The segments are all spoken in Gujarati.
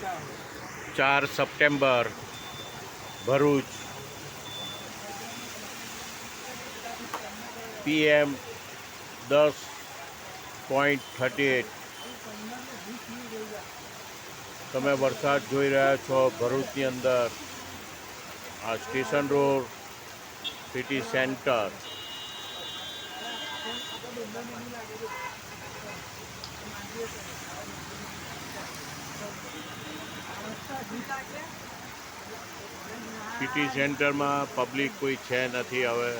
4 સપ્ટેમ્બર ભરૂચ PM 10.38 તમે વરસાદ જોઈ રહ્યા છો ભરૂચની અંદર। આ station road city centre city સેન્ટરમાં પબ્લિક કોઈ છે નથી। હવે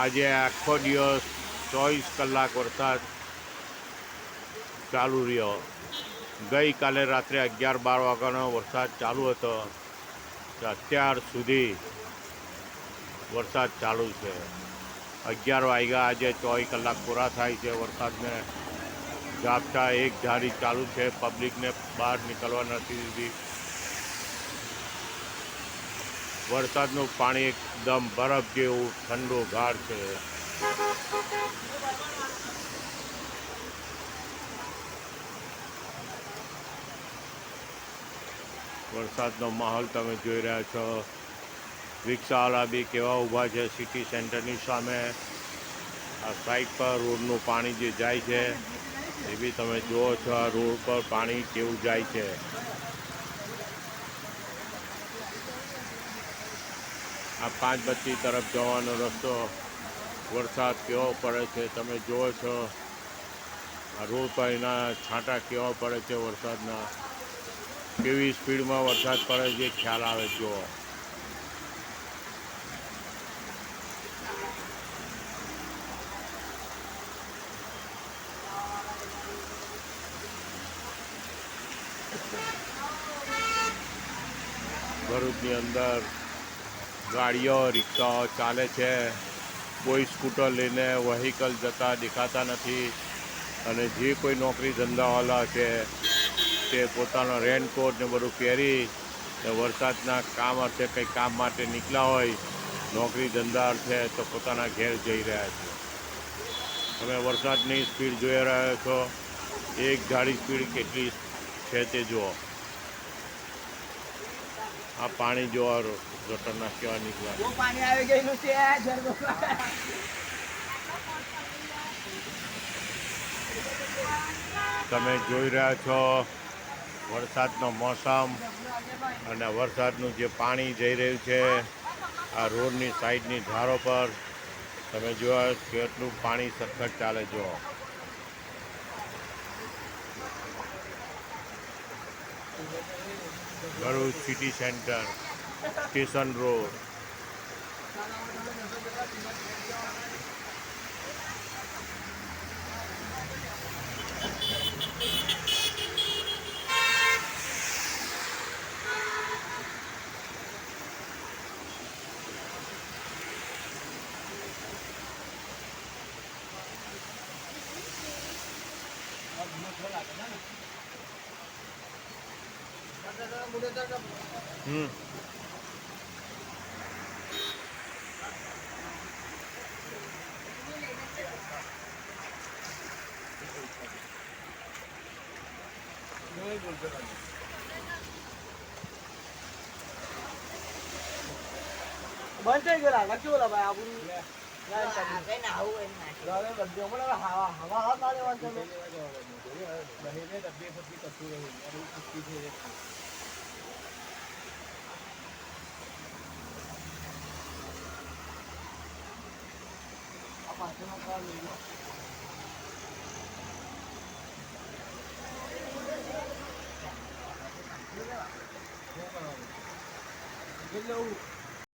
આજે આખો દિવસ 24 કલાક વરસાદ ચાલુ રહ્યો। ગઈકાલે રાત્રે 11-12 વાગ્યાનો વરસાદ ચાલુ હતો, અત્યાર સુધી વરસાદ ચાલુ છે। 11 વાગ્યા આજે 24 કલાક પૂરા થાય છે। વરસાદને ઝાપટા એક ધારી ચાલુ છે, પબ્લિકને બહાર નીકળવા નથી દીધી। વરસાદનું પાણી એકદમ બરફ જેવું ઠંડુ ગાઢ છે। વરસાદનો માહોલ તમે જોઈ રહ્યા છો। રિક્ષાવાળા બી કેવા ઊભા છે સિટી સેન્ટરની સામે। આ સાઈડ પર રોડનું પાણી જે જાય છે એ બી તમે જુઓ છો। આ રોડ પર પાણી કેવું જાય છે। આ 5 બત્તી તરફ જવાનો રસ્તો વરસાદ કેવો પડે છે તમે જુઓ છો। આ રોડ પર એના છાંટા કેવા પડે છે વરસાદના, કેવી સ્પીડમાં વરસાદ પડે છે ખ્યાલ આવે જુઓ। ભરૂચની અંદર ગાડીઓ રિક્ષાઓ ચાલે છે, કોઈ સ્કૂટર લઈને વ્હીકલ જતા દેખાતા નથી। અને જે કોઈ નોકરી ધંધાવાળા છે તે પોતાનો રેનકોટ ને બધું પહેરી વરસાદના કામ અર્થે કંઈ કામ માટે નીકળ્યા હોય, નોકરી ધંધા અર્થે તો પોતાના ઘેર જઈ રહ્યા છે। તમે વરસાદની સ્પીડ જોઈ રહ્યા છો, એક ધારી સ્પીડ કેટલી છે તે જુઓ। આ પાણી જોવા ગટરના કેવા નીકળ્યા, પાણી આવી ગયેલું છે। તમે જોઈ રહ્યા છો વરસાદનો મોસમ અને વરસાદનું જે પાણી જઈ રહ્યું છે આ રોડની સાઈડની ધારો પર। તમે જોયા કેટલું પાણી સખત ચાલે જુઓ। Bharuch city centre station road. બંધ થઈ ગયેલા લખી બોલા ભાઈ આપણું હવા